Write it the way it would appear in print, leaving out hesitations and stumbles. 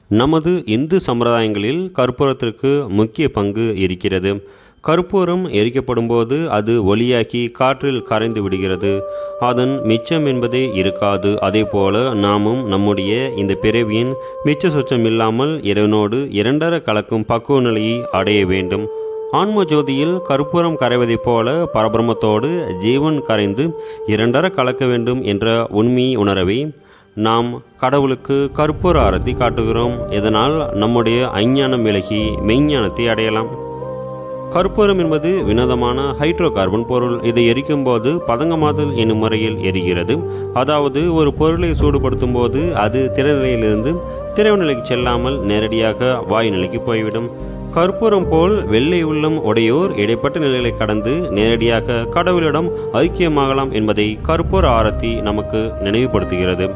நமது இந்து சம்பிரதாயங்களில் கற்பூரத்திற்கு முக்கிய பங்கு இருக்கிறது. கற்பூரம் எரிக்கப்படும் போது அது ஒளியாக்கி காற்றில் கரைந்து விடுகிறது. அதன் மிச்சம் என்பதே இருக்காது. அதே போல நாமும் நம்முடைய இந்த பிறவியின் மிச்ச சொச்சம் இல்லாமல் இறைவனோடு இரண்டர கலக்கும் பக்குவ நிலையை அடைய வேண்டும். ஆன்ம ஜோதியில் கற்பூரம் கரைவதைப் போல பரபிரமத்தோடு ஜீவன் கரைந்து இரண்டர கலக்க வேண்டும் என்ற உண்மையை உணரவே நாம் கடவுளுக்கு கற்பூர ஆரத்தி காட்டுகிறோம். இதனால் நம்முடைய அஞ்ஞானம் விலகி மெய்ஞானத்தை அடையலாம். கற்பூரம் என்பது வினோதமான ஹைட்ரோ கார்பன் பொருள். இதை எரிக்கும் போது பதங்கமாதல் என்னும் முறையில் எரிகிறது. அதாவது ஒரு பொருளை சூடுபடுத்தும் போது அது திடநிலையிலிருந்து திரவ நிலைக்கு செல்லாமல் நேரடியாக வாயு நிலைக்கு போய்விடும். கற்பூரம் போல் வெள்ளை உள்ளம் உடையோர் இடைப்பட்ட நிலைகளை கடந்து நேரடியாக கடவுளிடம் ஐக்கியமாகலாம் என்பதை கற்பூர ஆரத்தி நமக்கு நினைவுபடுத்துகிறது.